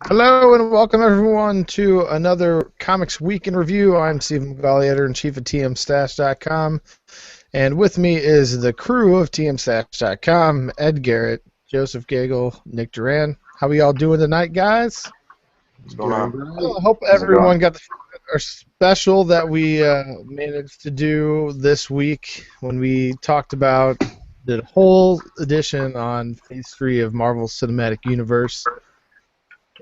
Hello and welcome everyone to another Comics Week in Review. I'm Stephen McGauley, editor-in-chief of TMStash.com, and with me is the crew of TMStash.com, Ed Garrett, Joseph Gagel, Nick Duran. How are y'all doing tonight, guys? What's going on? Well, I hope How's it going? everyone got our special that we managed to do this week when we talked about the whole edition on Phase 3 of Marvel's Cinematic Universe.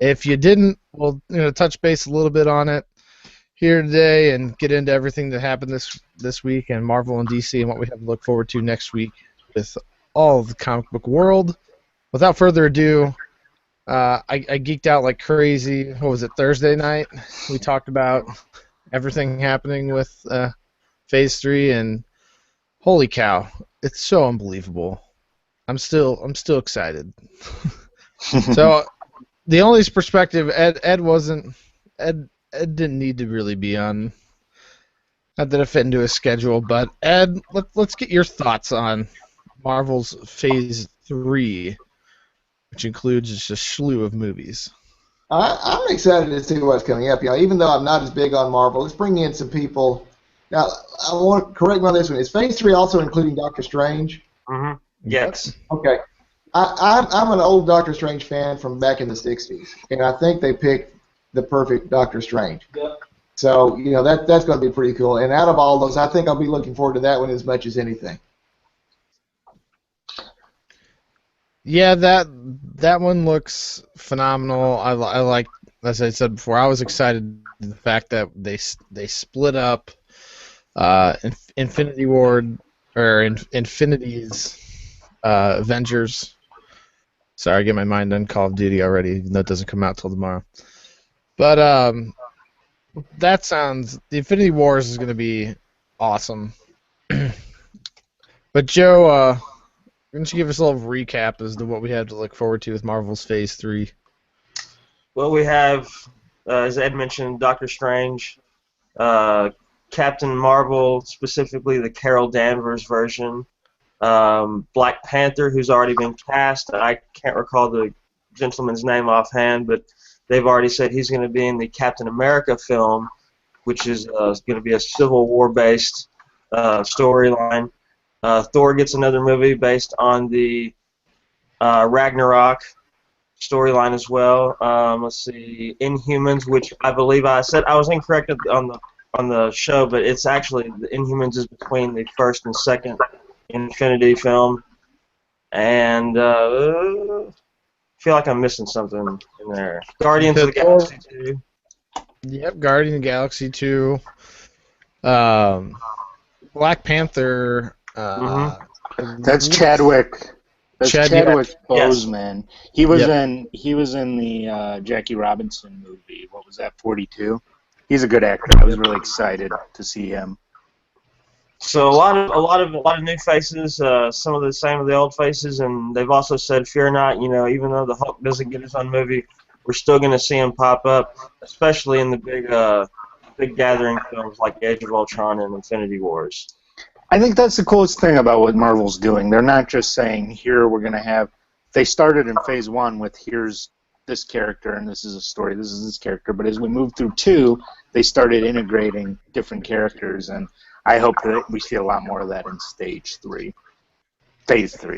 If you didn't, we'll touch base a little bit on it here today and get into everything that happened this week and Marvel and DC and what we have to look forward to next week with all of the comic book world. Without further ado, I geeked out like crazy. What was it, Thursday night? We talked about everything happening with Phase 3, and holy cow, it's so unbelievable. I'm still excited. So the only perspective Ed wasn't Ed didn't need to really be on. Not that it fit into his schedule, but Ed, let's get your thoughts on Marvel's Phase 3, which includes just a slew of movies. I'm excited to see what's coming up. Even though I'm not as big on Marvel, let's bring in some people. Now, I want to correct me on this one. Is Phase 3 also including Doctor Strange? Mm-hmm. Yes. Okay. I'm an old Doctor Strange fan from back in the 60s, and I think they picked the perfect Doctor Strange. Yep. So, that's going to be pretty cool. And out of all those, I think I'll be looking forward to that one as much as anything. Yeah, that one looks phenomenal. I like, as I said before, I was excited the fact that they split up Infinity Ward or Infinity's Avengers. Sorry, I get my mind on Call of Duty already, even though it doesn't come out till tomorrow. But the Infinity Wars is going to be awesome. But Joe, why don't you give us a little recap as to what we have to look forward to with Marvel's Phase 3? Well, we have, as Ed mentioned, Doctor Strange, Captain Marvel, specifically the Carol Danvers version, Black Panther, who's already been cast. I can't recall the gentleman's name offhand, but they've already said he's going to be in the Captain America film, which is going to be a Civil War-based storyline. Thor gets another movie based on the Ragnarok storyline as well. Let's see, Inhumans, which I believe I said I was incorrect on the show, but it's actually the Inhumans is between the first and second Infinity film, and I feel like I'm missing something in there. Guardians of the Galaxy 2. Yep, Guardian of the Galaxy 2. Black Panther. That's Chadwick. That's Chadwick Boseman. Yes. He was in the Jackie Robinson movie. What was that? 42. He's a good actor. I was really excited to see him. So a lot of new faces, some of the same of the old faces, and they've also said, fear not, even though the Hulk doesn't get his own movie, we're still going to see him pop up, especially in the big gathering films like Age of Ultron and Infinity Wars. I think that's the coolest thing about what Marvel's doing. They're not just saying, here we're going to have... They started in Phase 1 with, here's this character, and this is a story, this is this character, but as we moved through 2, they started integrating different characters, and I hope that we see a lot more of that in Phase 3.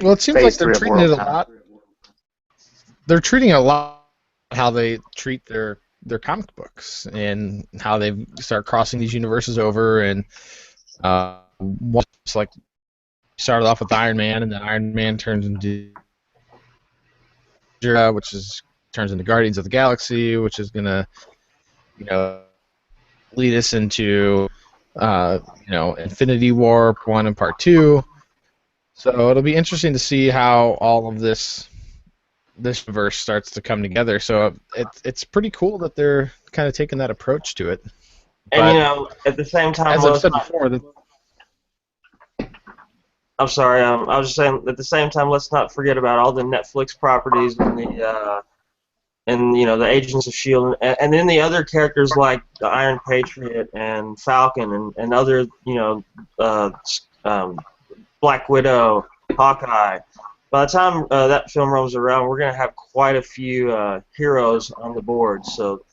Well, it seems like they're treating it a lot. They're treating it a lot how they treat their comic books and how they start crossing these universes over, and once like started off with Iron Man, and then Iron Man turns into turns into Guardians of the Galaxy, which is gonna lead us into Infinity War Part 1 and Part 2. So it'll be interesting to see how all of this verse starts to come together. So it's pretty cool that they're kind of taking that approach to it. And at the same time, as I've said before, I'm sorry. I was just saying. At the same time, let's not forget about all the Netflix properties and the Agents of Shield, and then the other characters like the Iron Patriot and Falcon and other Black Widow, Hawkeye. by the time that film rolls around, we're gonna have quite a few heroes on the board. So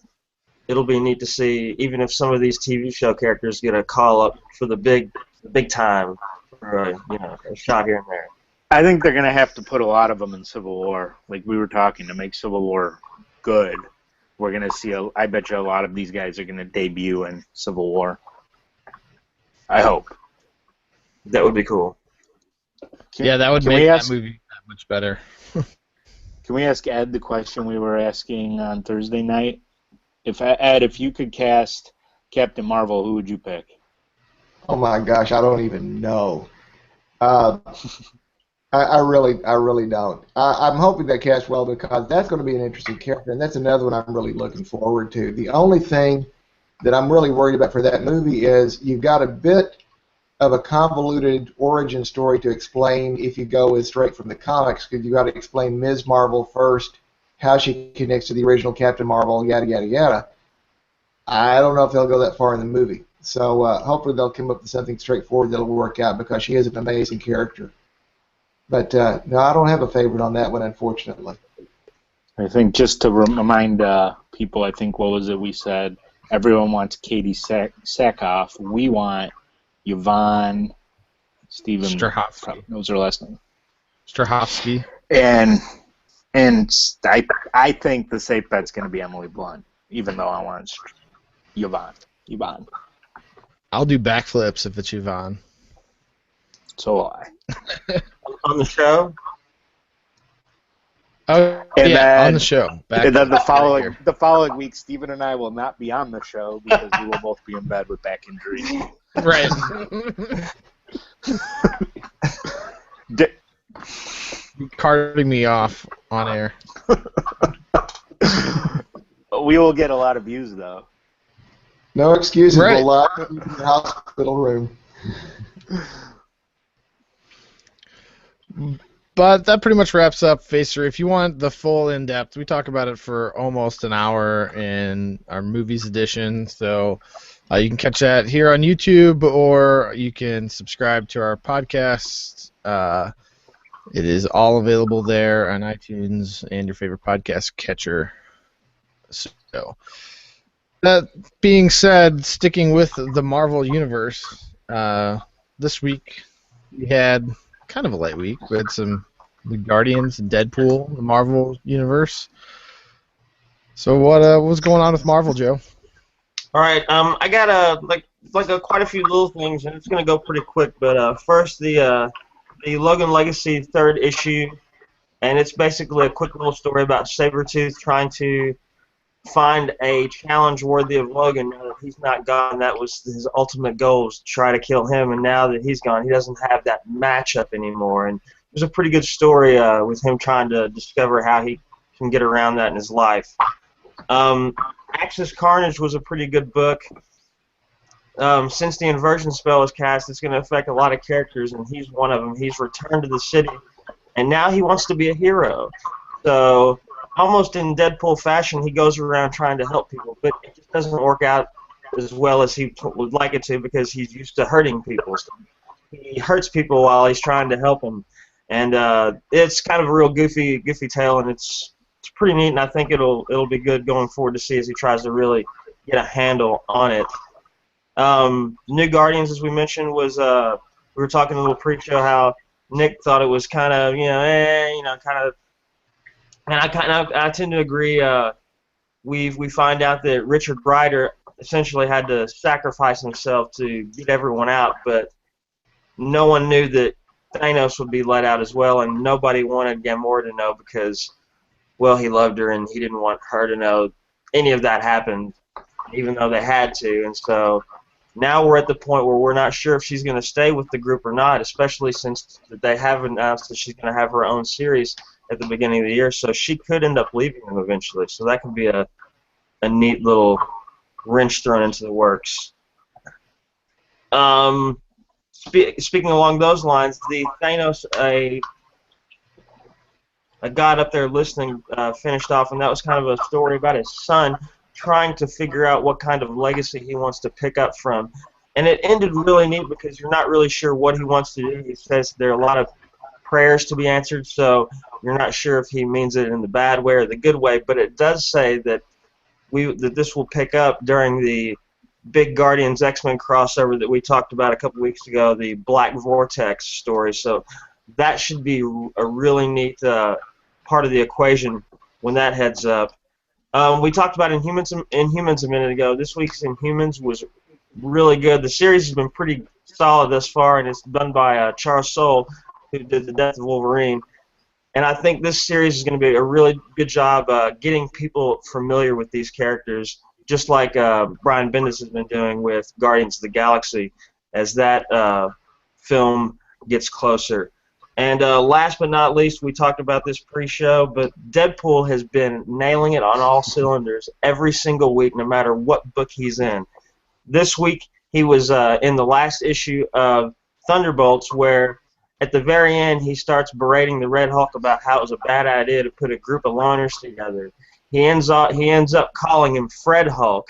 it'll be neat to see, even if some of these TV show characters get a call up for the big time, for a shot here and there. I think they're going to have to put a lot of them in Civil War. Like we were talking, to make Civil War good, we're going to see, I bet you a lot of these guys are going to debut in Civil War. I hope. That would be cool. Yeah, that would make that movie that much better. Can we ask Ed the question we were asking on Thursday night? Ed, if you could cast Captain Marvel, who would you pick? Oh my gosh, I don't even know. I really don't. I'm hoping they cast well because that's going to be an interesting character, and that's another one I'm really looking forward to. The only thing that I'm really worried about for that movie is you've got a bit of a convoluted origin story to explain if you go with straight from the comics, because you've got to explain Ms. Marvel first, how she connects to the original Captain Marvel, yada, yada, yada. I don't know if they'll go that far in the movie. So hopefully they'll come up with something straightforward that'll work out because she is an amazing character. But no, I don't have a favorite on that one, unfortunately. I think just to remind people, I think, what was it we said? Everyone wants Katie Sackhoff. We want Yvonne Steven. Strahovski. What was her last name? Strahovski. And I think the safe bet's going to be Emily Blunt, even though I want Yvonne. I'll do backflips if it's Yvonne. So will I. On the show? Oh, and yeah, then, on the show. And then the following week, Stephen and I will not be on the show because we will both be in bed with back injuries. Right. Carting me off on air. We will get a lot of views, though. No excuses. Right. We'll lock you in the hospital room. But that pretty much wraps up Facer. If you want the full in-depth, we talk about it for almost an hour in our movies edition. So you can catch that here on YouTube, or you can subscribe to our podcast. It is all available there on iTunes and your favorite podcast catcher. So that being said, sticking with the Marvel Universe, this week we had kind of a light week. We had the Guardians and Deadpool, the Marvel Universe. So what was going on with Marvel, Joe? All right, I got quite a few little things, and it's gonna go pretty quick. But first, the Logan Legacy 3rd issue, and it's basically a quick little story about Sabretooth trying to find a challenge worthy of Logan. Now that he's not gone, that was his ultimate goal, was to try to kill him, and now that he's gone, he doesn't have that matchup anymore. And it was a pretty good story with him trying to discover how he can get around that in his life. Axis Carnage was a pretty good book. Since the inversion spell is cast, it's going to affect a lot of characters, and he's one of them. He's returned to the city, and now he wants to be a hero. So almost in Deadpool fashion, he goes around trying to help people, but it just doesn't work out as well as he would like it to because he's used to hurting people. So he hurts people while he's trying to help them, and it's kind of a real goofy tale, and it's pretty neat, and I think it'll be good going forward to see as he tries to really get a handle on it. New Guardians, as we mentioned, was we were talking a little pre-show how Nick thought it was kind of kind of. And I tend to agree. We find out that Richard Rider essentially had to sacrifice himself to get everyone out, but no one knew that Thanos would be let out as well, and nobody wanted Gamora to know because, well, he loved her and he didn't want her to know any of that happened, even though they had to. And so now we're at the point where we're not sure if she's going to stay with the group or not, especially since they have announced that she's going to have her own series at the beginning of the year, so she could end up leaving them eventually. So that could be a neat little wrench thrown into the works. Speaking along those lines, the Thanos, a god up there listening, finished off, and that was kind of a story about his son trying to figure out what kind of legacy he wants to pick up from. And it ended really neat because you're not really sure what he wants to do. He says there are a lot of prayers to be answered, so you're not sure if he means it in the bad way or the good way, but it does say that this will pick up during the big Guardians X-Men crossover that we talked about a couple weeks ago, the Black Vortex story. So that should be a really neat part of the equation when that heads up. We talked about Inhumans a minute ago. This week's Inhumans was really good. The series has been pretty solid thus far, and it's done by Charles Soule, who did The Death of Wolverine. And I think this series is going to be a really good job getting people familiar with these characters, just like Brian Bendis has been doing with Guardians of the Galaxy as that film gets closer. And last but not least, we talked about this pre-show, but Deadpool has been nailing it on all cylinders every single week, no matter what book he's in. This week, he was in the last issue of Thunderbolts, where at the very end, he starts berating the Red Hulk about how it was a bad idea to put a group of loners together. He ends up calling him Fred Hulk,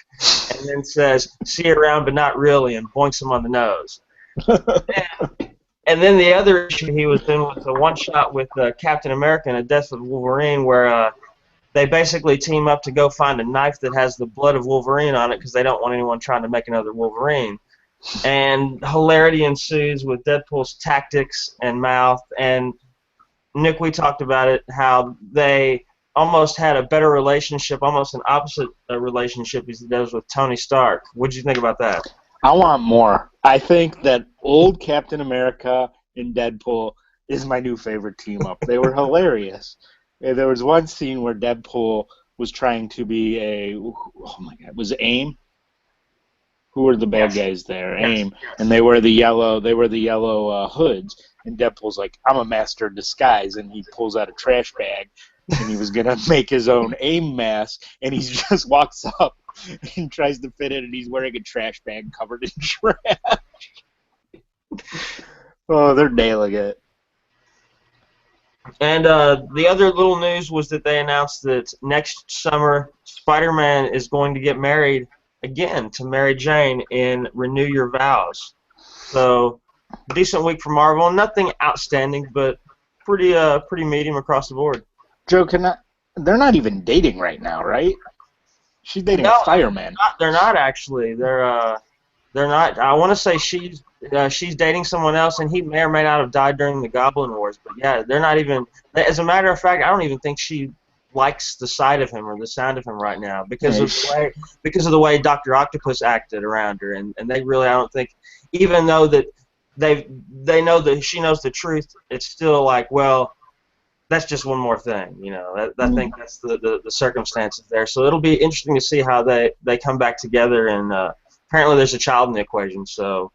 and then says, "See you around, but not really," and boinks him on the nose. And then the other issue he was in was a one-shot with Captain America and A Death of Wolverine, where they basically team up to go find a knife that has the blood of Wolverine on it because they don't want anyone trying to make another Wolverine. And hilarity ensues with Deadpool's tactics and mouth. And Nick, we talked about it, how they almost had a better relationship, almost an opposite relationship as he does with Tony Stark. What did you think about that? I want more. I think that old Captain America and Deadpool is my new favorite team up. They were hilarious. There was one scene where Deadpool was trying to be was AIM? Who were the bad guys there? Yes. AIM. And they wear the yellow hoods. And Deadpool's like, "I'm a master of disguise," and he pulls out a trash bag, and he was gonna make his own AIM mask, and he just walks up and tries to fit it, and he's wearing a trash bag covered in trash. Oh, they're nailing it. And the other little news was that they announced that next summer Spider-Man is going to get married again to Mary Jane in Renew Your Vows. So, decent week for Marvel. Nothing outstanding, but pretty medium across the board. Joe, they're not even dating right now, right? She's dating a fireman. They're not actually. They're not. I want to say she's dating someone else, and he may or may not have died during the Goblin Wars. But yeah, they're not even. As a matter of fact, I don't even think she likes the sight of him or the sound of him right now because of the way Dr. Octopus acted around her, and they really, I don't think, even though that they know that she knows the truth, it's still like, well, that's just one more thing, you know. I think that's the circumstances there. So it'll be interesting to see how they come back together. And apparently there's a child in the equation. So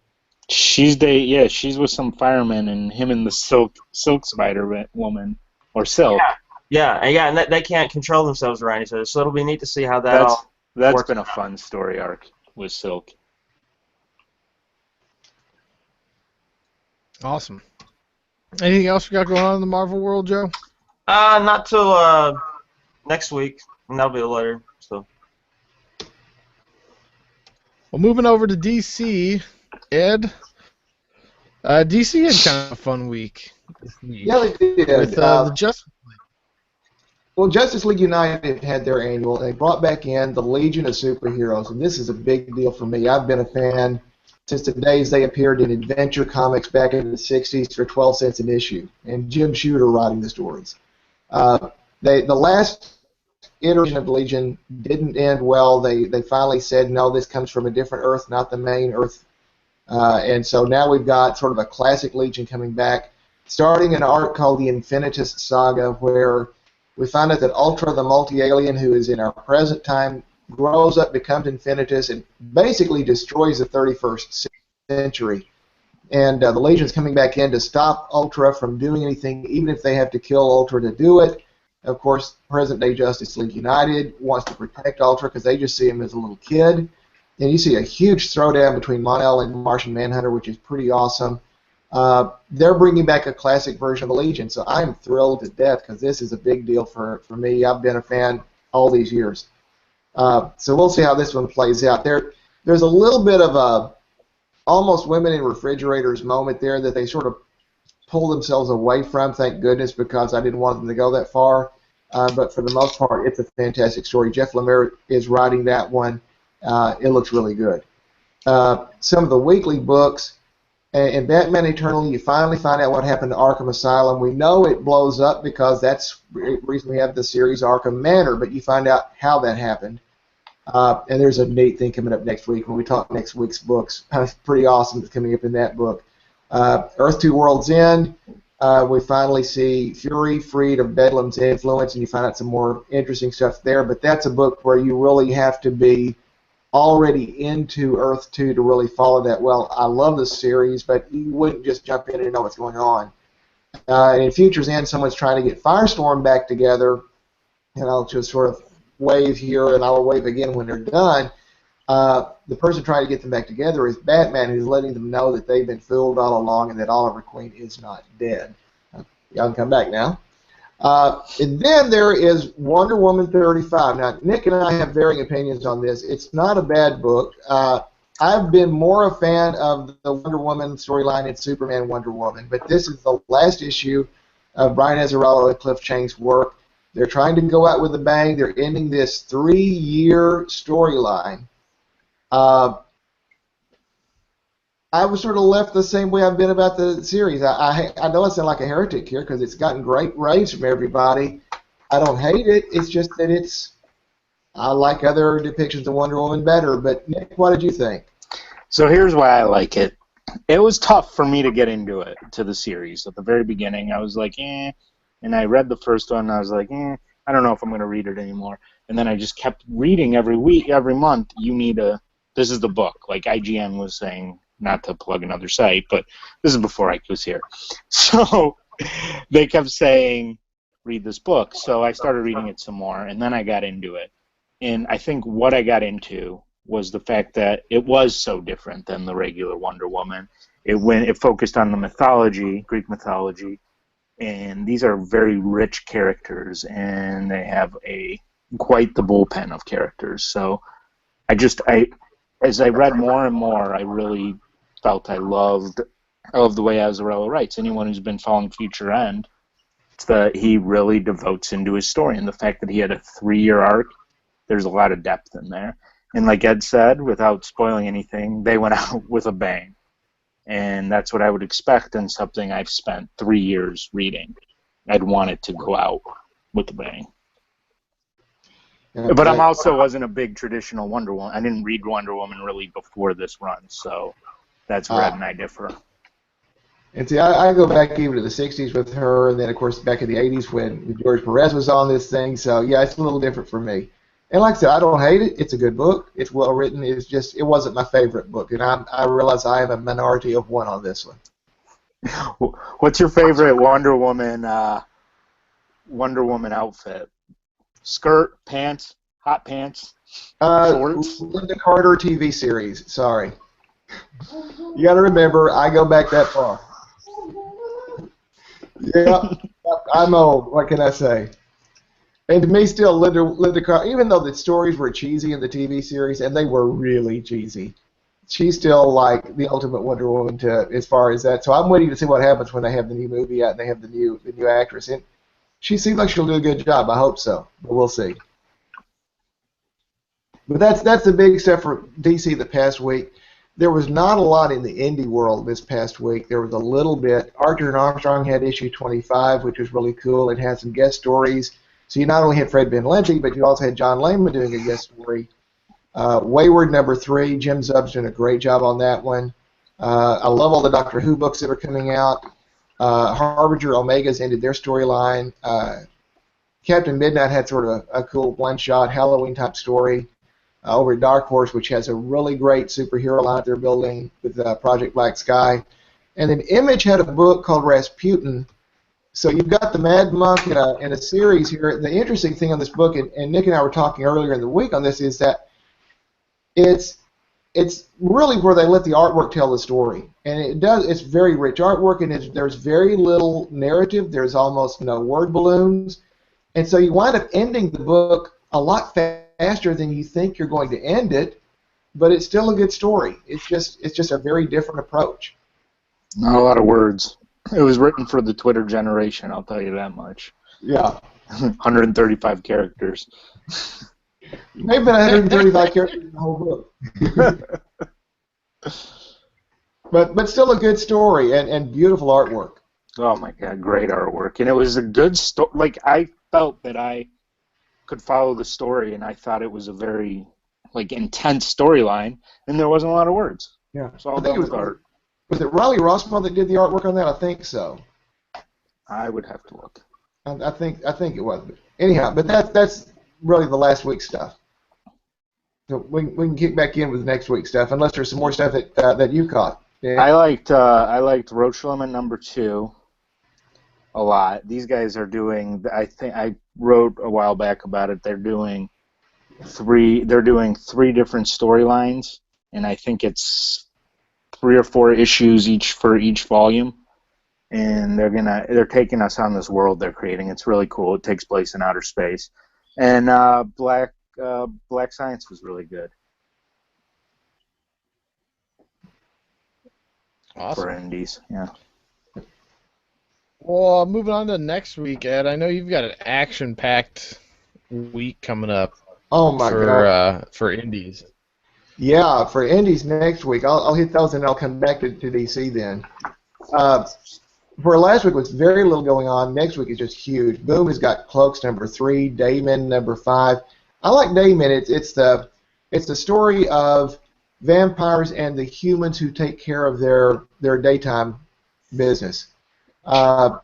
she's with some fireman, and him and the silk spider woman or Silk. Yeah, and they can't control themselves around each other. So it'll be neat to see how that's works. Been a fun story arc with Silk. Awesome. Anything else we got going on in the Marvel world, Joe? Not till next week, and that'll be later. So. Well, moving over to DC, Ed. DC had kind of a fun week this week. Yeah, they did. With the Justice League. Well, Justice League United had their annual, and they brought back in the Legion of Superheroes, and this is a big deal for me. I've been a fan since the days they appeared in Adventure Comics back in the 60s for 12 cents an issue, and Jim Shooter writing the stories. The last iteration of Legion didn't end well. They finally said, no, this comes from a different Earth, not the main Earth. And so now we've got sort of a classic Legion coming back, starting an arc called the Infinitus Saga, where we find out that Ultra, the multi-alien who is in our present time, grows up, becomes Infinitus, and basically destroys the 31st century. And the Legion's coming back in to stop Ultra from doing anything, even if they have to kill Ultra to do it. Of course, present-day Justice League United wants to protect Ultra because they just see him as a little kid. And you see a huge throwdown between Mon-El and Martian Manhunter, which is pretty awesome. They're bringing back a classic version of the Legion, so I'm thrilled to death because this is a big deal for me. I've been a fan all these years. So we'll see how this one plays out. There's a little bit of a almost women in refrigerators moment there that they sort of pull themselves away from, thank goodness, because I didn't want them to go that far. But for the most part, it's a fantastic story. Jeff Lemire is writing that one. It looks really good. Some of the weekly books, in Batman Eternal, you finally find out what happened to Arkham Asylum. We know it blows up because that's the reason we have the series Arkham Manor, but you find out how that happened. And there's a neat thing coming up next week when we talk next week's books. Pretty awesome that's coming up in that book. Earth 2 Worlds End, we finally see Fury freed of Bedlam's influence, and you find out some more interesting stuff there. But that's a book where you really have to be already into Earth 2 to really follow that well. I love the series, but you wouldn't just jump in and know what's going on. And in Future's End, someone's trying to get Firestorm back together, and I'll just sort of wave here and I'll wave again when they're done. The person trying to get them back together is Batman, who's letting them know that they've been fooled all along and that Oliver Queen is not dead. Y'all can come back now. And then there is Wonder Woman 35. Now, Nick and I have varying opinions on this. It's not a bad book. I've been more a fan of the Wonder Woman storyline in Superman Wonder Woman, but this is the last issue of Brian Azzarello and Cliff Chang's work. They're trying to go out with a bang. They're ending this 3-year storyline. I was sort of left the same way I've been about the series. I know I sound like a heretic here because it's gotten great raves from everybody. I don't hate it. It's just that I like other depictions of Wonder Woman better. But Nick, what did you think? So here's why I like it. It was tough for me to get into it, to the series. At the very beginning, I was like, eh. And I read the first one, and I was like, I don't know if I'm going to read it anymore. And then I just kept reading every week, every month. This is the book. Like IGN was saying, not to plug another site, but this is before I was here. So they kept saying, read this book. So I started reading it some more, and then I got into it. And I think what I got into was the fact that it was so different than the regular Wonder Woman. It focused on the mythology, Greek mythology, and these are very rich characters, and they have quite the bullpen of characters. So as I read more and more, I really felt I loved the way Azzarello writes. Anyone who's been following Future End, it's that he really devotes into his story, and the fact that he had a 3-year arc, there's a lot of depth in there. And like Ed said, without spoiling anything, they went out with a bang. And that's what I would expect in something I've spent 3 years reading. I'd want it to go out with a bang. But I also wasn't a big traditional Wonder Woman. I didn't read Wonder Woman really before this run, so that's where Ed and I differ. And see, I go back even to the 60s with her, and then, of course, back in the 80s when George Perez was on this thing. So, yeah, it's a little different for me. And like I said, I don't hate it. It's a good book. It's well written. It's just, it wasn't my favorite book. And I realize I am a minority of one on this one. What's your favorite Wonder Woman outfit? Skirt, pants, hot pants, shorts? Linda Carter TV series. Sorry. You got to remember, I go back that far. Yeah, I'm old. What can I say? And to me, still, Linda Carter, even though the stories were cheesy in the TV series, and they were really cheesy, she's still like the ultimate Wonder Woman as far as that. So I'm waiting to see what happens when they have the new movie out and they have the new actress. And she seems like she'll do a good job. I hope so, but we'll see. But that's the big stuff for DC the past week. There was not a lot in the indie world this past week. There was a little bit. Archer and Armstrong had issue 25, which was really cool. It had some guest stories. So you not only had Fred Van Lente, but you also had John Layman doing a guest story. Wayward #3, Jim Zub's doing a great job on that one. I love all the Doctor Who books that are coming out. Harbinger Omega's ended their storyline. Captain Midnight had sort of a cool one-shot Halloween-type story over at Dark Horse, which has a really great superhero line they're building with Project Black Sky. And then Image had a book called Rasputin. So you've got the Mad Monk in a series here. The interesting thing on this book, and Nick and I were talking earlier in the week on this, is that it's really where they let the artwork tell the story. And it's very rich artwork, and there's very little narrative. There's almost no word balloons. And so you wind up ending the book a lot faster than you think you're going to end it, but it's still a good story. It's just a very different approach. Not a lot of words. It was written for the Twitter generation, I'll tell you that much. Yeah. 135 characters. Maybe 135 characters in the whole book. But still a good story and beautiful artwork. Oh my God, great artwork. And it was a good story. Like, I felt that I could follow the story, and I thought it was a very, like, intense storyline, and there wasn't a lot of words. Yeah. It's all I think done with art. Was it Riley Rossmo that did the artwork on that? I think so. I would have to look. I think it was. But anyhow, but that's really the last week's stuff. So we can kick back in with next week's stuff, unless there's some more stuff that you caught. Yeah. I liked Roach number 2 a lot. These guys are doing. I think I wrote a while back about it. They're doing three different storylines, and I think it's 3 or 4 issues each for each volume. And they're taking us on this world they're creating. It's really cool. It takes place in outer space, and Black Science was really good. Awesome. For indies, yeah. Well, moving on to next week, Ed. I know you've got an action-packed week coming up. Oh my God. For indies. Yeah, for indies next week. I'll hit those and I'll come back to DC then. For last week was very little going on. Next week is just huge. Boom has got Cloaks number 3, Daemon number 5. I like Daemon. It's the story of vampires and the humans who take care of their daytime business. So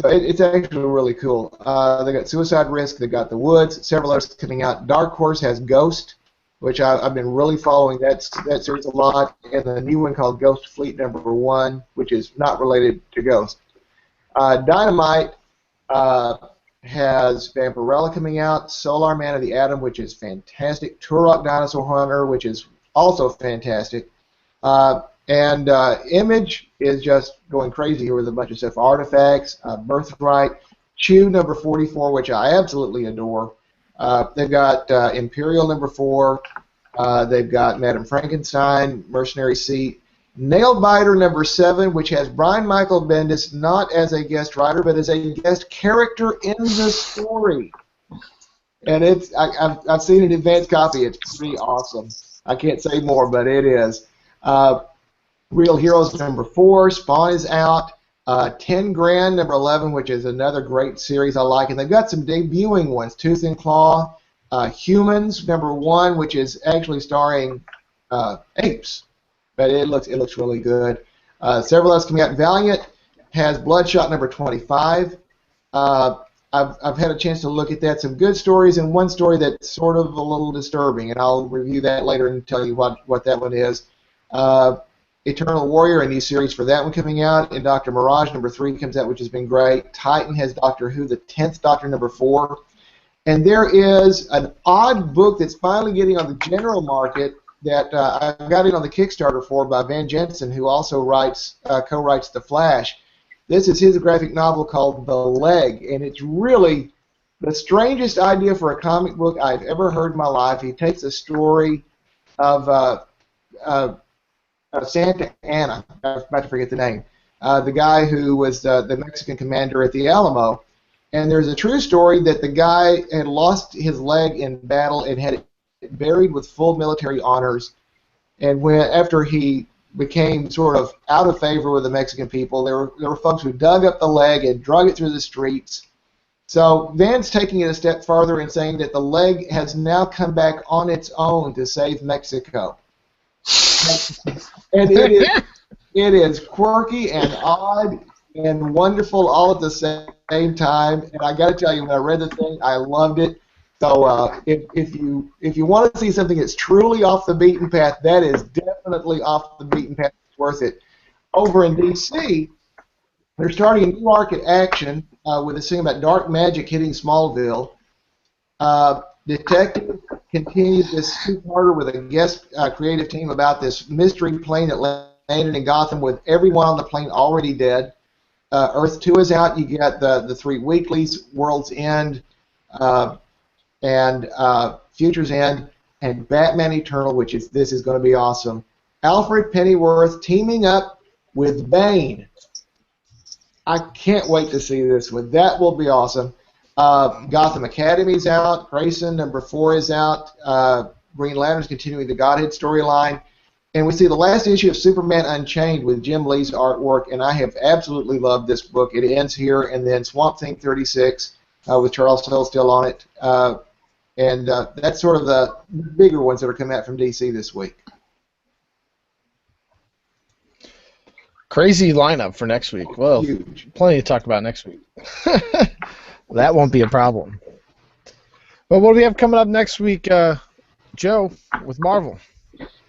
it's actually really cool. They got Suicide Risk. They got The Woods. Several others coming out. Dark Horse has Ghost, which I've been really following that series a lot, and the new one called Ghost Fleet number 1, which is not related to Ghost. Dynamite has Vampirella coming out, Solar Man of the Atom, which is fantastic, Turok Dinosaur Hunter, which is also fantastic, and Image is just going crazy here with a bunch of stuff. Artifacts, Birthright, Chew number 44, which I absolutely adore. They've got Imperial number 4. They've got Madame Frankenstein, Mercenary Seat, Nailbiter number 7, which has Brian Michael Bendis not as a guest writer, but as a guest character in the story. And I've seen an advanced copy. It's pretty awesome. I can't say more, but it is. Real Heroes number 4, Spawn is out. 10 Grand number 11, which is another great series I like, and they've got some debuting ones. Tooth and Claw, Humans number 1, which is actually starring apes, but it looks really good. Several others coming out. Valiant has Bloodshot number 25. I've had a chance to look at that. Some good stories and one story that's sort of a little disturbing, and I'll review that later and tell you what that one is. Eternal Warrior, a new series for that one coming out, and Dr. Mirage number 3 comes out, which has been great. Titan has Doctor Who, the 10th Doctor number 4. And there is an odd book that's finally getting on the general market that I got it on the Kickstarter for by Van Jensen, who also co-writes The Flash. This is his graphic novel called The Leg, and it's really the strangest idea for a comic book I've ever heard in my life. He takes a story of Santa Anna, I was about to forget the name, the guy who was the Mexican commander at the Alamo. And there's a true story that the guy had lost his leg in battle and had it buried with full military honors. And after he became sort of out of favor with the Mexican people, there were folks who dug up the leg and drug it through the streets. So Van's taking it a step farther and saying that the leg has now come back on its own to save Mexico. And it is quirky and odd and wonderful all at the same time. And I got to tell you, when I read the thing, I loved it. So if you want to see something that's truly off the beaten path, that is definitely off the beaten path. It's worth it. Over in DC, they're starting a new arc at Action with this thing about dark magic hitting Smallville. Detective continues this two-parter with a guest creative team about this mystery plane that landed in Gotham with everyone on the plane already dead. Earth 2 is out. You get the 3 weeklies, World's End, and Future's End, and Batman Eternal, this is going to be awesome. Alfred Pennyworth teaming up with Bane. I can't wait to see this one. That will be awesome. Gotham Academy's out. Grayson #4 is out. Green Lantern's continuing the Godhead storyline. And we see the last issue of Superman Unchained with Jim Lee's artwork, and I have absolutely loved this book. It ends here, and then Swamp Thing 36 with Charles Hill still on it. And that's sort of the bigger ones that are coming out from DC this week. Crazy lineup for next week. Well, Huge. plenty to talk about next week. That won't be a problem. Well, what do we have coming up next week, Joe, with Marvel?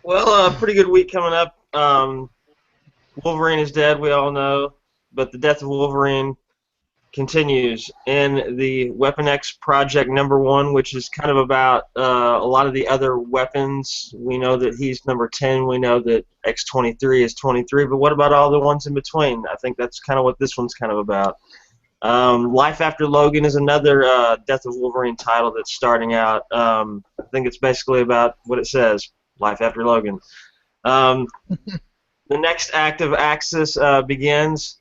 Well, pretty good week coming up. Wolverine is dead, we all know, but the death of Wolverine continues in the Weapon X Project #1, which is kind of about a lot of the other weapons. We know that he's number 10. We know that X-23 is 23, but what about all the ones in between? I think that's kind of what this one's kind of about. Life After Logan is another Death of Wolverine title that's starting out. I think it's basically about what it says, Life After Logan. The next act of Axis begins,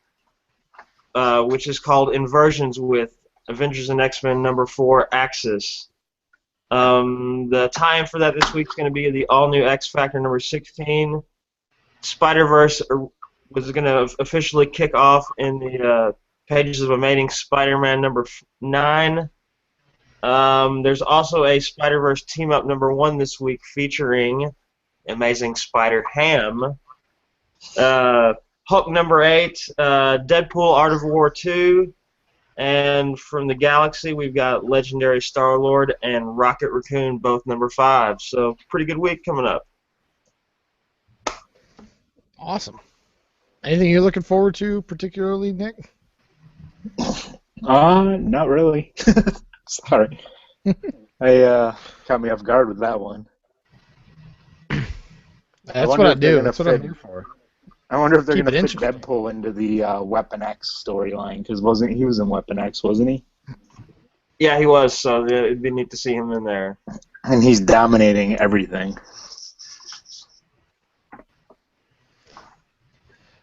which is called Inversions with Avengers and X-Men #4 Axis. The tie-in for that this week is going to be the all-new X Factor #16. Spider-Verse was going to officially kick off in the pages of Amazing Spider-Man #9. There's also a Spider-Verse team-up #1 this week featuring Amazing Spider-Ham. Hulk #8, Deadpool Art of War 2, and from the Galaxy we've got Legendary Star-Lord and Rocket Raccoon, both #5. So pretty good week coming up. Awesome. Anything you're looking forward to particularly, Nick? Not really. Sorry. Caught me off guard with that one. That's what I do. That's what I'm here for. I wonder if they're Keep going it to fit interesting. Deadpool into the Weapon X storyline, because he was in Weapon X, wasn't he? Yeah, he was, so it'd be neat to see him in there. And he's dominating everything.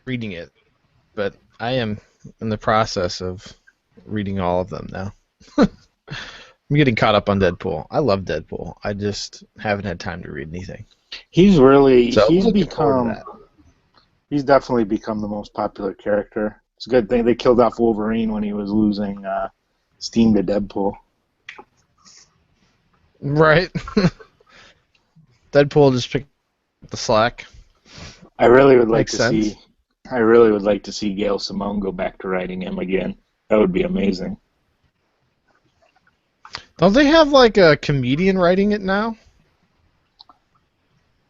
Reading it, but I am in the process of reading all of them now. I'm getting caught up on Deadpool. I love Deadpool. I just haven't had time to read anything. He's Looking forward to that. he's definitely become the most popular character. It's a good thing they killed off Wolverine when he was losing steam to Deadpool. Right. Deadpool just picked up the slack. I really would like Makes to sense. see. I really would like to see Gail Simone go back to writing him again. That would be amazing. Don't they have like a comedian writing it now?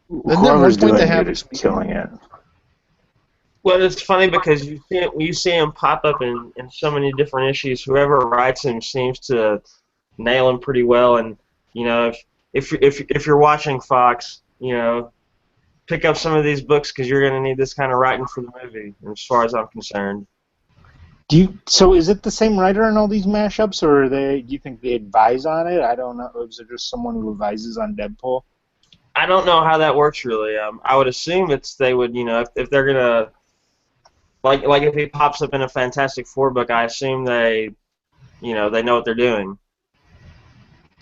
Isn't there Whoever's one point doing they have it is killing it. Well, it's funny because you see him pop up in so many different issues. Whoever writes him seems to nail him pretty well. And you know, if you're watching Fox, you know, pick up some of these books because you're going to need this kind of writing for the movie. As far as I'm concerned. So is it the same writer in all these mashups, or do you think they advise on it? I don't know. Is it just someone who advises on Deadpool? I don't know how that works really. I would assume they would, you know, if they're gonna like if he pops up in a Fantastic Four book, I assume they know what they're doing.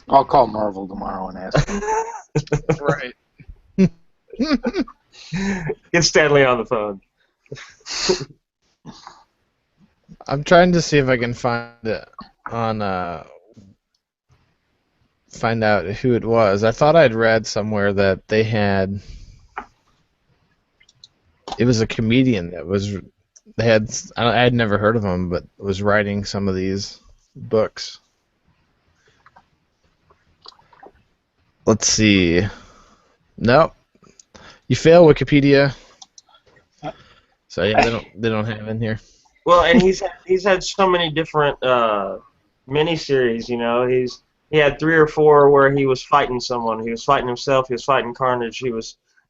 I'll call Marvel tomorrow and ask them. Right. Get Stanley on the phone. I'm trying to see if I can find it on find out who it was. I thought I'd read somewhere that they had it was a comedian that was I had never heard of him, but was writing some of these books. Let's see. Nope. You fail Wikipedia. So yeah, they don't have in here. Well, and he's had so many different miniseries. You know, he had 3 or 4 where he was fighting someone. He was fighting himself. He was fighting Carnage.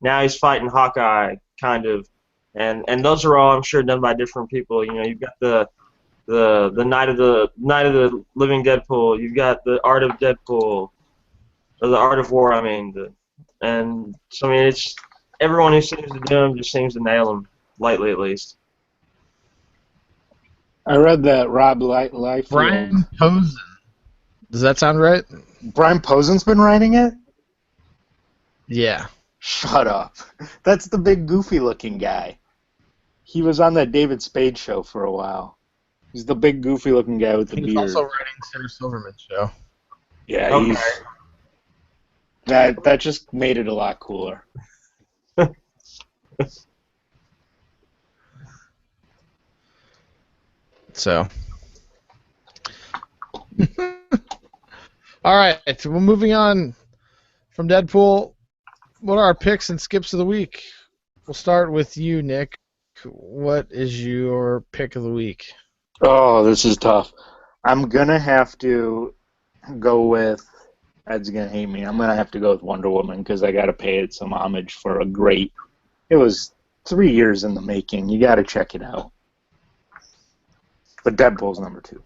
Now he's fighting Hawkeye, kind of. And those are all, I'm sure, done by different people. You know, you've got the Night of the Living Deadpool. You've got the Art of Deadpool, or the Art of War. I mean, and so I mean, it's everyone who seems to do them just seems to nail them lightly, at least. I read that Rob Liefeld. Brian Posen. Does that sound right? Brian Posen's been writing it? Yeah. Shut up. That's the big goofy-looking guy. He was on that David Spade show for a while. He's the big goofy-looking guy with the He was beard. also writing Sarah Silverman's show. Yeah, Okay. that just made it a lot cooler. So. All right. Well, moving on from Deadpool, what are our picks and skips of the week? We'll start with you, Nick. What is your pick of the week? Oh, this is tough. I'm going to have to go with, Ed's going to hate me, I'm going to have to go with Wonder Woman because I got to pay it some homage for it was 3 years in the making. You got to check it out. But Deadpool's number 2.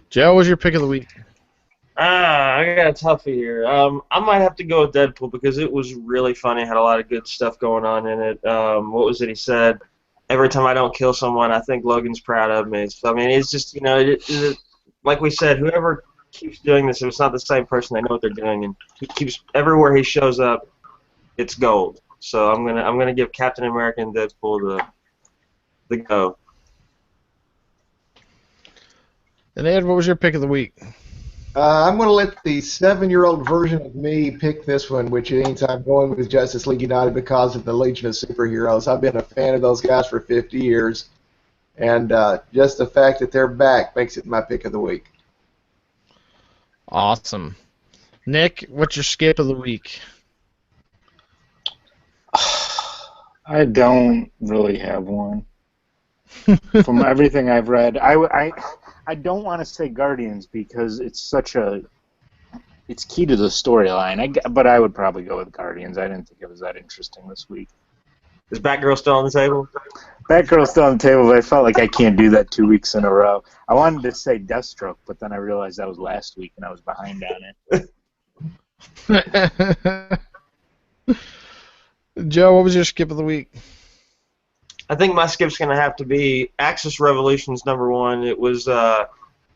Joe, what's your pick of the week? I got a toughie here. I might have to go with Deadpool because it was really funny. Had a lot of good stuff going on in it. What was it he said? Every time I don't kill someone, I think Logan's proud of me. So, I mean, it's just, like we said, whoever keeps doing this, if it's not the same person, they know what they're doing, and he keeps everywhere he shows up, it's gold. So I'm gonna give Captain America and Deadpool the go. And Ed, what was your pick of the week? I'm going to let the 7-year-old version of me pick this one, which means I'm going with Justice League United because of the Legion of Superheroes. I've been a fan of those guys for 50 years, and just the fact that they're back makes it my pick of the week. Awesome. Nick, what's your skip of the week? I don't really have one. From everything I've read, I don't want to say Guardians because it's key to the storyline. But I would probably go with Guardians. I didn't think it was that interesting this week. Is Batgirl still on the table? Batgirl's still on the table, but I felt like I can't do that 2 weeks in a row. I wanted to say Deathstroke, but then I realized that was last week and I was behind on it. Joe, what was your skip of the week? I think my skip's going to have to be Axis Revolutions #1. It was kind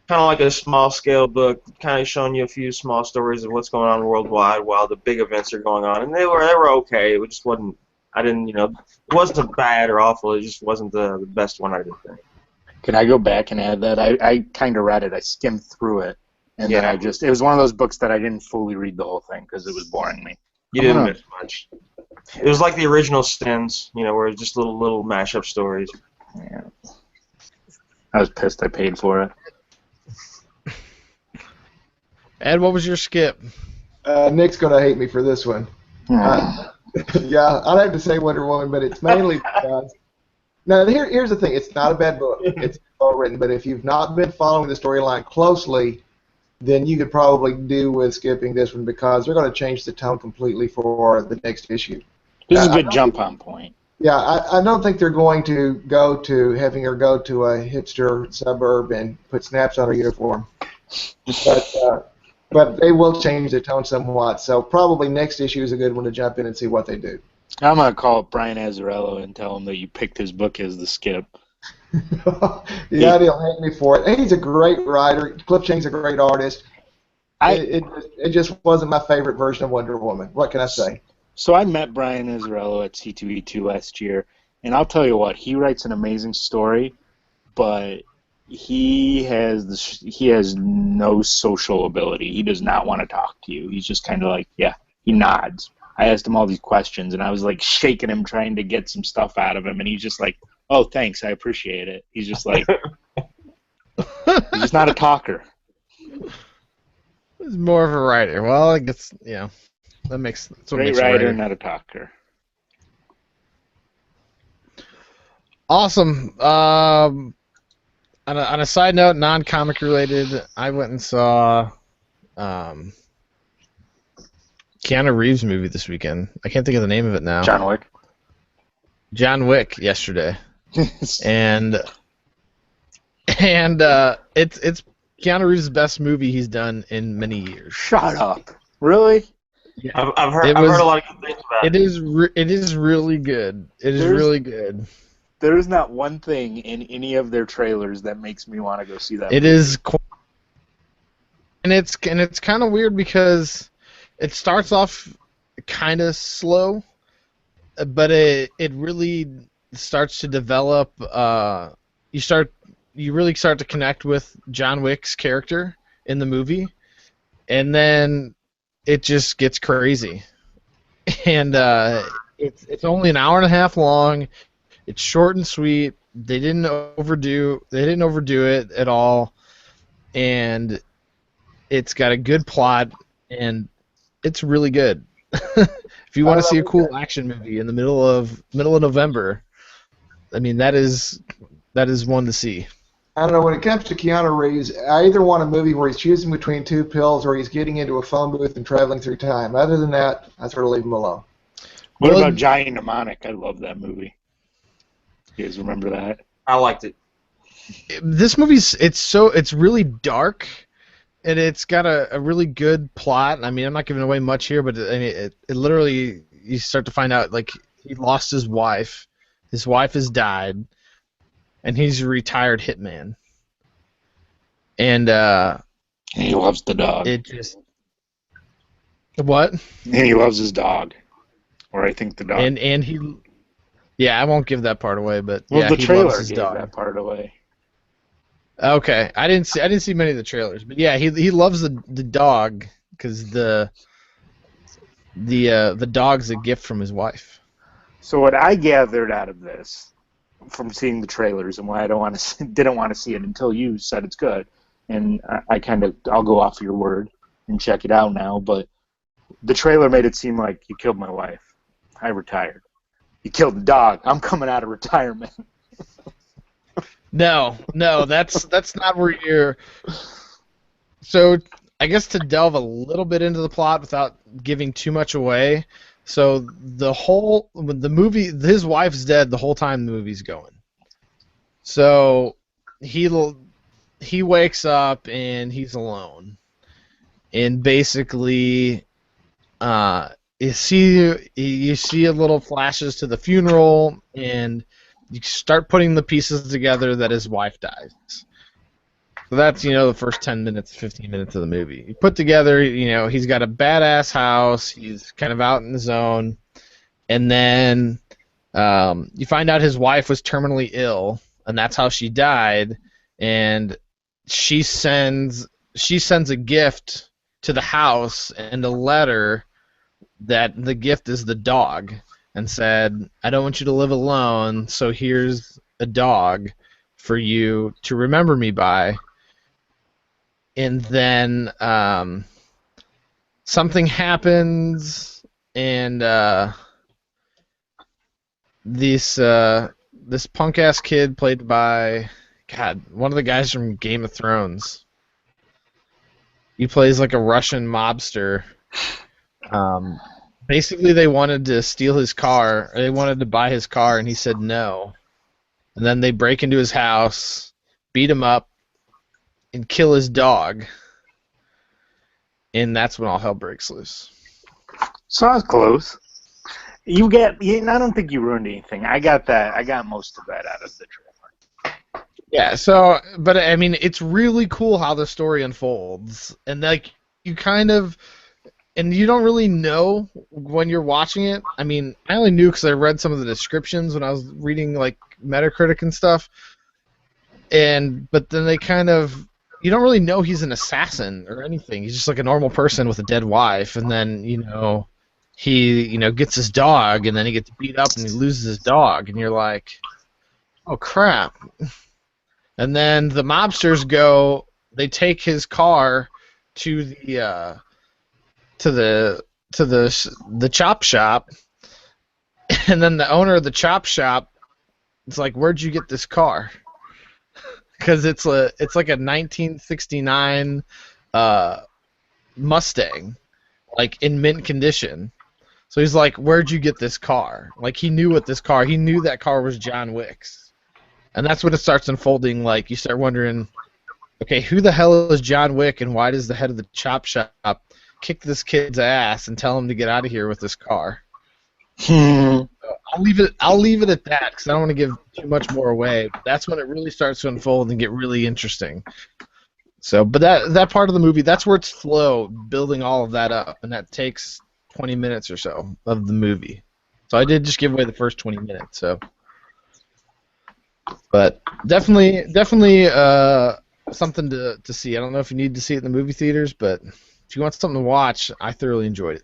of like a small-scale book, kind of showing you a few small stories of what's going on worldwide while the big events are going on, and they were okay. It just wasn't. It wasn't bad or awful. It just wasn't the best one I did think. Can I go back and add that? I kind of read it. I skimmed through it, and then it was one of those books that I didn't fully read the whole thing because it was boring me. You didn't miss much. It was like the original Stins, where it's just little mashup stories. Yeah. I was pissed I paid for it. Ed, what was your skip? Nick's going to hate me for this one. Yeah, I'd have to say Wonder Woman, but it's mainly because... Now, here's the thing. It's not a bad book. It's well written, but if you've not been following the storyline closely, then you could probably do with skipping this one because they're going to change the tone completely for the next issue. This is a good jump-on point. Yeah, I don't think they're going to having her go to a hipster suburb and put snaps on her uniform. But they will change the tone somewhat. So probably next issue is a good one to jump in and see what they do. I'm going to call Brian Azzarello and tell him that you picked his book as the skip. Yeah, he'll hate me for it. And he's a great writer. Cliff Chang's a great artist. It just wasn't my favorite version of Wonder Woman. What can I say? So I met Brian Azzarello at C2E2 last year, and I'll tell you what, he writes an amazing story, but he has no social ability. He does not want to talk to you. He's just kind of like, yeah, he nods. I asked him all these questions, and I was like shaking him, trying to get some stuff out of him, and he's just like, oh, thanks, I appreciate it. He's just like, he's just not a talker. He's more of a writer. Well, I guess, that makes that's what Great makes writer, not a talker. Awesome. On a side note, non-comic related, I went and saw Keanu Reeves movie this weekend. I can't think of the name of it now. John Wick yesterday. and it's Keanu Reeves' best movie he's done in many years. Shut up. Really? Yeah. I've heard a lot of good things about it. It is really good. It is really good. There is not one thing in any of their trailers that makes me want to go see that It movie. is, and it's kind of weird because it starts off kind of slow, but it really starts to develop. You really start to connect with John Wick's character in the movie, and then it just gets crazy. And it's only an hour and a half long. It's short and sweet. They didn't overdo it at all, and it's got a good plot, and it's really good. If you want to see a cool action movie in the middle of November, I mean that is one to see. I don't know, when it comes to Keanu Reeves, I either want a movie where he's choosing between two pills or he's getting into a phone booth and traveling through time. Other than that, I sort of leave him alone. What Well, about Giant Mnemonic? I love that movie. You guys remember that? I liked it. This movie's it's really dark, and it's got a really good plot. I mean, I'm not giving away much here, but I mean, it literally, you start to find out like he lost his wife. His wife has died, and he's a retired hitman. And He loves the dog. it just what? And he loves his dog. Or I think the dog. And he, yeah, I won't give that part away, but well, yeah, the he trailer loves his gave dog. that part away. Okay, I didn't see many of the trailers, but yeah, he loves the dog because the dog's a gift from his wife. So what I gathered out of this, from seeing the trailers, and why I didn't want to see it until you said it's good, and I'll go off your word and check it out now. But the trailer made it seem like you killed my wife. I retired. You killed the dog. I'm coming out of retirement. No, that's not where you're. So I guess to delve a little bit into the plot without giving too much away. So the movie, his wife's dead the whole time the movie's going. So he wakes up and he's alone, and basically, you see a little flashes to the funeral, and you start putting the pieces together that his wife dies. So that's, the first 10 minutes, 15 minutes of the movie. You put together, he's got a badass house, he's kind of out in the zone, and then you find out his wife was terminally ill, and that's how she died, and she sends a gift to the house and a letter that the gift is the dog, and said, I don't want you to live alone, so here's a dog for you to remember me by. And then something happens, and this punk ass kid played by one of the guys from Game of Thrones. He plays like a Russian mobster. Basically, they wanted to steal his car. Or they wanted to buy his car, and he said no. And then they break into his house, beat him up, and kill his dog. And that's when all hell breaks loose. So I was close. I don't think you ruined anything. I got that. I got most of that out of the trailer. Yeah. So, but I mean, it's really cool how the story unfolds, and like you kind of. And you don't really know when you're watching it. I mean, I only knew because I read some of the descriptions when I was reading like Metacritic and stuff. But then they you don't really know he's an assassin or anything. He's just like a normal person with a dead wife, and then he gets his dog, and then he gets beat up and he loses his dog, and you're like, oh crap. And then the mobsters they take his car to the chop shop, and then the owner of the chop shop is like, where'd you get this car? Because it's like a 1969 Mustang, like in mint condition. So he's like, where'd you get this car? Like he knew that car was John Wick's. And that's when it starts unfolding. Like you start wondering, okay, who the hell is John Wick, and why does the head of the chop shop kick this kid's ass and tell him to get out of here with this car? I'll leave it at that because I don't want to give too much more away. That's when it really starts to unfold and get really interesting. So, but that part of the movie, that's where it's slow, building all of that up, and that takes 20 minutes or so of the movie. So I did just give away the first 20 minutes. So, but definitely something to see. I don't know if you need to see it in the movie theaters, but if you want something to watch, I thoroughly enjoyed it.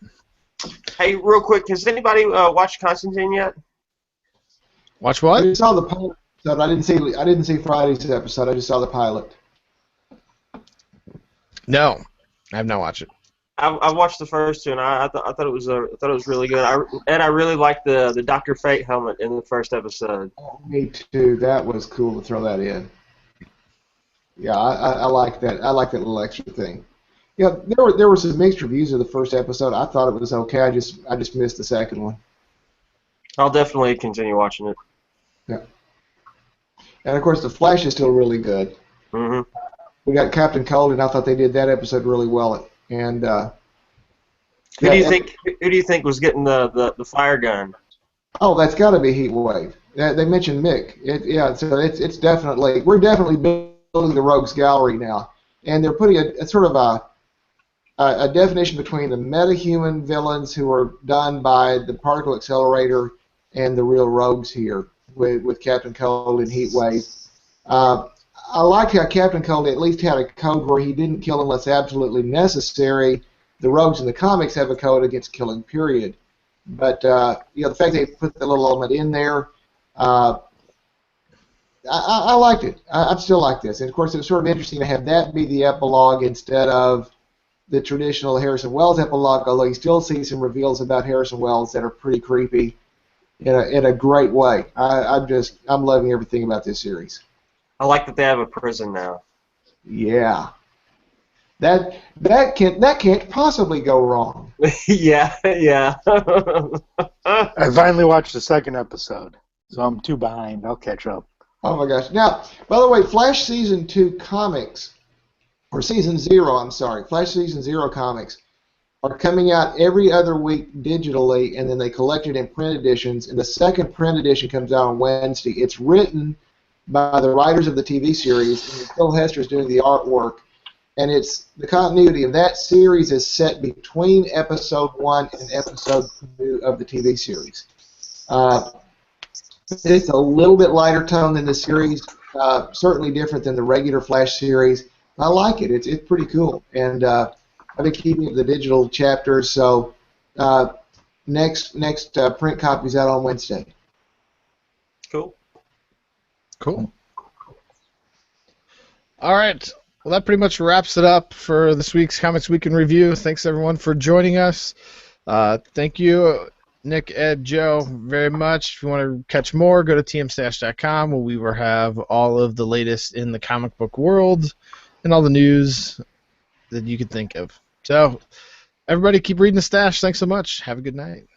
Hey, real quick, has anybody watched Constantine yet? Watch I what? just saw the pilot episode. I didn't see Friday's episode. I just saw the pilot. No, I have not watched it. I watched the first two, and I thought it was really good. I really liked the Dr. Fate helmet in the first episode. Oh, me too. That was cool to throw that in. Yeah, I like that. I like that little extra thing. Yeah, there were some mixed reviews of the first episode. I thought it was okay. I just missed the second one. I'll definitely continue watching it. Yeah. And of course, the Flash is still really good. Mm-hmm. We got Captain Cold, and I thought they did that episode really well. And Who do you think was getting the fire gun? oh, that's got to be Heat Wave. They mentioned Mick. So it's definitely we're definitely building the Rogues Gallery now, and they're putting a sort of a definition between the metahuman villains who are done by the particle accelerator and the real rogues here with Captain Cold and Heat Wave. I like how Captain Cold at least had a code where he didn't kill unless absolutely necessary. The rogues in the comics have a code against killing, period. But the fact they put that little element in there, I liked it. I still like this. And of course, it was sort of interesting to have that be the epilogue instead of the traditional Harrison Wells epilogue. Although you still see some reveals about Harrison Wells that are pretty creepy in a great way. I'm loving everything about this series. I like that they have a prison now. Yeah. That can't possibly go wrong. yeah. I finally watched the second episode, so I'm too behind. I'll catch up. Oh my gosh. Now, by the way, Flash Season 2 comics, or Season 0, I'm sorry, Flash Season 0 comics are coming out every other week digitally, and then they collect it in print editions, and the second print edition comes out on Wednesday. It's written by the writers of the TV series, and Phil Hester is doing the artwork. And it's the continuity of that series is set between episode 1 and episode 2 of the TV series. It's a little bit lighter tone than the series, certainly different than the regular Flash series. I like it. It's pretty cool. And I've been keeping the digital chapters, so next print copy's out on Wednesday. Cool. All right. Well, that pretty much wraps it up for this week's Comics Week in Review. Thanks, everyone, for joining us. Thank you, Nick, Ed, Joe, very much. If you want to catch more, go to TMStash.com, where we will have all of the latest in the comic book world and all the news that you could think of. So, everybody, keep reading the stash. Thanks so much. Have a good night.